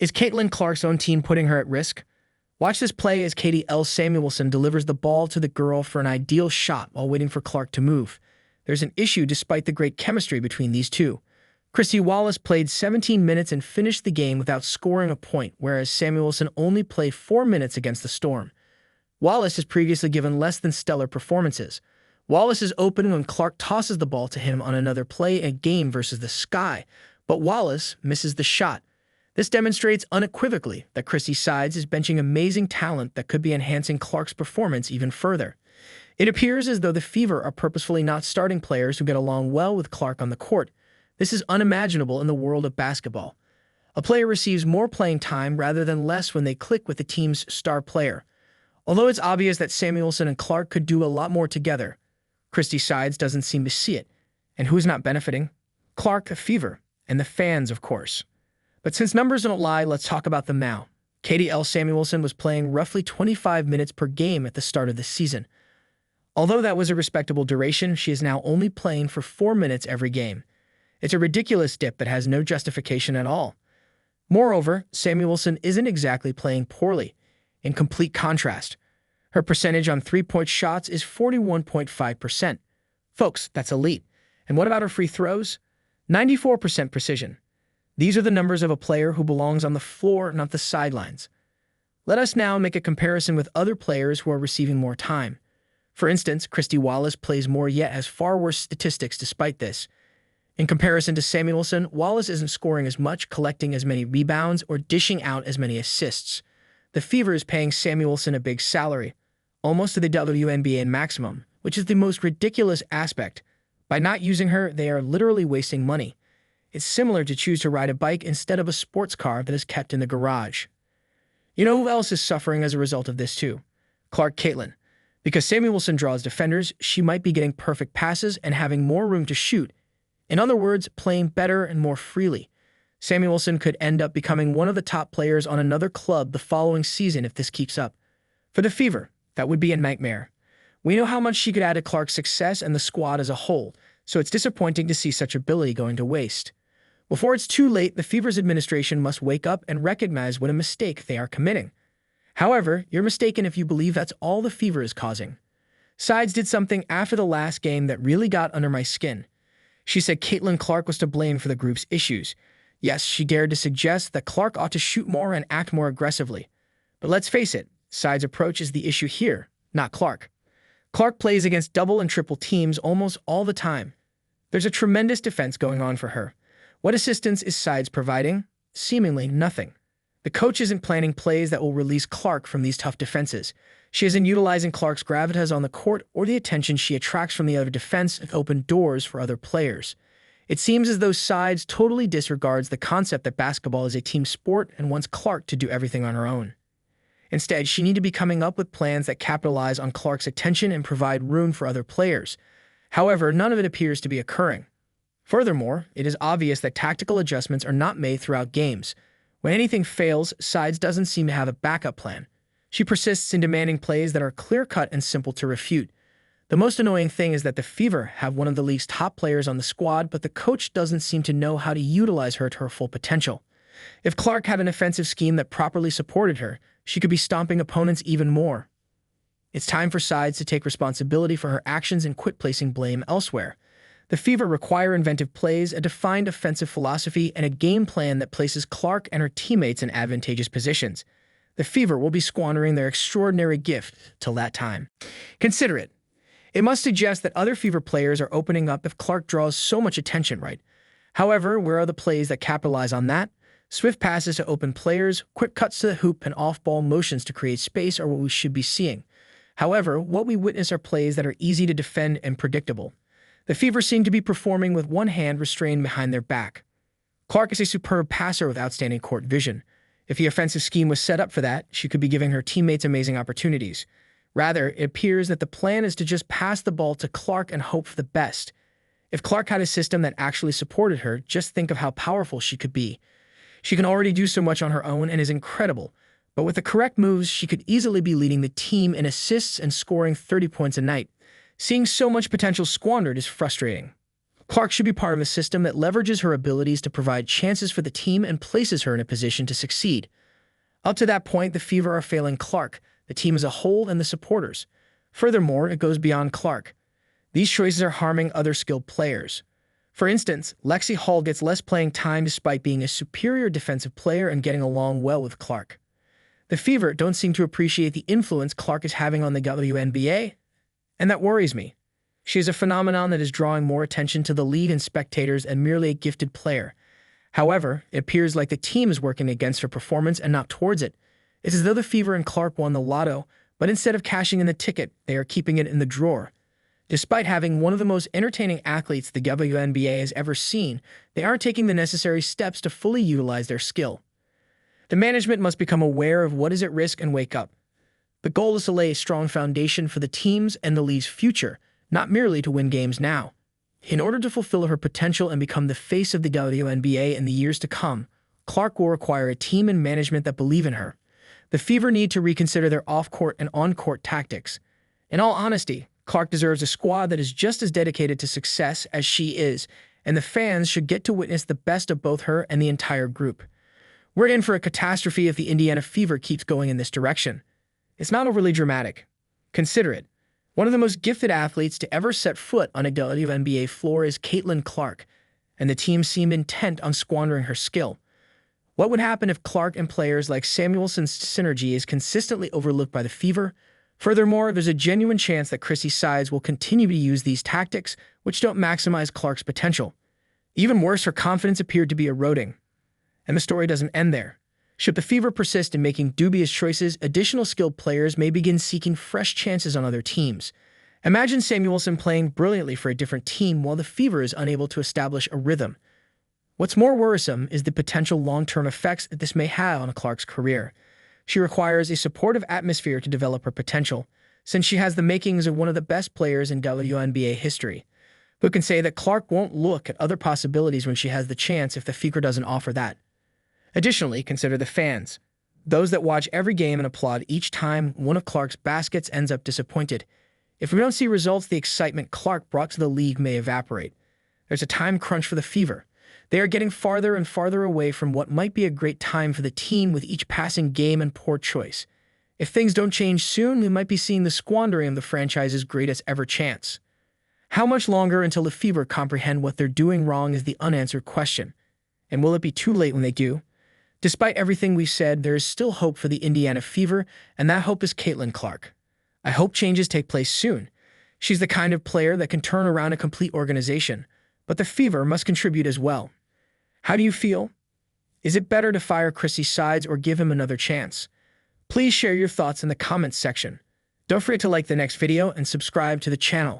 Is Caitlin Clark's own team putting her at risk? Watch this play as Katie L. Samuelson delivers the ball to the girl for an ideal shot while waiting for Clark to move. There's an issue despite the great chemistry between these two. Christie Wallace played 17 minutes and finished the game without scoring a point, whereas Samuelson only played 4 minutes against the Storm. Wallace has previously given less than stellar performances. Wallace is open when Clark tosses the ball to him on another play in a game versus the Sky, but Wallace misses the shot. This demonstrates unequivocally that Christie Sides is benching amazing talent that could be enhancing Clark's performance even further. It appears as though the Fever are purposefully not starting players who get along well with Clark on the court. This is unimaginable in the world of basketball. A player receives more playing time rather than less when they click with the team's star player. Although it's obvious that Samuelson and Clark could do a lot more together, Christie Sides doesn't seem to see it. And who's not benefiting? Clark, the Fever, and the fans, of course. But since numbers don't lie, let's talk about them now. Katie L. Samuelson was playing roughly 25 minutes per game at the start of the season. Although that was a respectable duration, she is now only playing for 4 minutes every game. It's a ridiculous dip that has no justification at all. Moreover, Samuelson isn't exactly playing poorly. In complete contrast, her percentage on three-point shots is 41.5%. Folks, that's elite. And what about her free throws? 94% precision. These are the numbers of a player who belongs on the floor, not the sidelines. Let us now make a comparison with other players who are receiving more time. For instance, Christie Wallace plays more yet has far worse statistics despite this. In comparison to Samuelson, Wallace isn't scoring as much, collecting as many rebounds, or dishing out as many assists. The Fever is paying Samuelson a big salary, almost to the WNBA maximum, which is the most ridiculous aspect. By not using her, they are literally wasting money. It's similar to choose to ride a bike instead of a sports car that is kept in the garage. You know who else is suffering as a result of this too? Clark Caitlin. Because Samuelson draws defenders, she might be getting perfect passes and having more room to shoot. In other words, playing better and more freely. Samuelson could end up becoming one of the top players on another club the following season if this keeps up. For the Fever, that would be a nightmare. We know how much she could add to Clark's success and the squad as a whole, so it's disappointing to see such ability going to waste. Before it's too late, the Fever's administration must wake up and recognize what a mistake they are committing. However, you're mistaken if you believe that's all the Fever is causing. Sides did something after the last game that really got under my skin. She said Caitlin Clark was to blame for the group's issues. Yes, she dared to suggest that Clark ought to shoot more and act more aggressively. But let's face it, Sides' approach is the issue here, not Clark. Clark plays against double and triple teams almost all the time. There's a tremendous defense going on for her. What assistance is Sides providing? Seemingly nothing. The coach isn't planning plays that will release Clark from these tough defenses. She isn't utilizing Clark's gravitas on the court or the attention she attracts from the other defense and open doors for other players. It seems as though Sides totally disregards the concept that basketball is a team sport and wants Clark to do everything on her own. Instead, she needs to be coming up with plans that capitalize on Clark's attention and provide room for other players. However, none of it appears to be occurring. Furthermore, it is obvious that tactical adjustments are not made throughout games. When anything fails, Sides doesn't seem to have a backup plan. She persists in demanding plays that are clear-cut and simple to refute. The most annoying thing is that the Fever have one of the league's top players on the squad, but the coach doesn't seem to know how to utilize her to her full potential. If Clark had an offensive scheme that properly supported her, she could be stomping opponents even more. It's time for Sides to take responsibility for her actions and quit placing blame elsewhere. The Fever require inventive plays, a defined offensive philosophy, and a game plan that places Clark and her teammates in advantageous positions. The Fever will be squandering their extraordinary gift till that time. Consider it. It must suggest that other Fever players are opening up if Clark draws so much attention, right? However, where are the plays that capitalize on that? Swift passes to open players, quick cuts to the hoop, and off-ball motions to create space are what we should be seeing. However, what we witness are plays that are easy to defend and predictable. The Fever seem to be performing with one hand restrained behind their back. Clark is a superb passer with outstanding court vision. If the offensive scheme was set up for that, she could be giving her teammates amazing opportunities. Rather, it appears that the plan is to just pass the ball to Clark and hope for the best. If Clark had a system that actually supported her, just think of how powerful she could be. She can already do so much on her own and is incredible, but with the correct moves, she could easily be leading the team in assists and scoring 30 points a night. Seeing so much potential squandered is frustrating. Clark should be part of a system that leverages her abilities to provide chances for the team and places her in a position to succeed. Up to that point, the Fever are failing Clark, the team as a whole, and the supporters. Furthermore, it goes beyond Clark. These choices are harming other skilled players. For instance, Lexi Hall gets less playing time despite being a superior defensive player and getting along well with Clark. The Fever don't seem to appreciate the influence Clark is having on the WNBA, and that worries me. She is a phenomenon that is drawing more attention to the league and spectators than merely a gifted player. However, it appears like the team is working against her performance and not towards it. It's as though the Fever and Clark won the lotto, but instead of cashing in the ticket, they are keeping it in the drawer. Despite having one of the most entertaining athletes the WNBA has ever seen, they aren't taking the necessary steps to fully utilize their skill. The management must become aware of what is at risk and wake up. The goal is to lay a strong foundation for the team's and the league's future, not merely to win games now. In order to fulfill her potential and become the face of the WNBA in the years to come, Clark will require a team and management that believe in her. The Fever need to reconsider their off-court and on-court tactics. In all honesty, Clark deserves a squad that is just as dedicated to success as she is, and the fans should get to witness the best of both her and the entire group. We're in for a catastrophe if the Indiana Fever keeps going in this direction. It's not overly dramatic. Consider it. One of the most gifted athletes to ever set foot on a WNBA floor is Caitlin Clark, and the team seemed intent on squandering her skill. What would happen if Clark and players like Samuelson's synergy is consistently overlooked by the Fever? Furthermore, there's a genuine chance that Christie Sides will continue to use these tactics, which don't maximize Clark's potential. Even worse, her confidence appeared to be eroding. And the story doesn't end there. Should the Fever persist in making dubious choices, additional skilled players may begin seeking fresh chances on other teams. Imagine Samuelson playing brilliantly for a different team while the Fever is unable to establish a rhythm. What's more worrisome is the potential long-term effects that this may have on Clark's career. She requires a supportive atmosphere to develop her potential, since she has the makings of one of the best players in WNBA history. Who can say that Clark won't look at other possibilities when she has the chance if the Fever doesn't offer that? Additionally, consider the fans. Those that watch every game and applaud each time one of Clark's baskets ends up disappointed. If we don't see results, the excitement Clark brought to the league may evaporate. There's a time crunch for the Fever. They are getting farther and farther away from what might be a great time for the team with each passing game and poor choice. If things don't change soon, we might be seeing the squandering of the franchise's greatest ever chance. How much longer until the Fever comprehend what they're doing wrong is the unanswered question. And will it be too late when they do? Despite everything we've said, there is still hope for the Indiana Fever, and that hope is Caitlin Clark. I hope changes take place soon. She's the kind of player that can turn around a complete organization, but the Fever must contribute as well. How do you feel? Is it better to fire Christie Sides or give him another chance? Please share your thoughts in the comments section. Don't forget to like the next video and subscribe to the channel.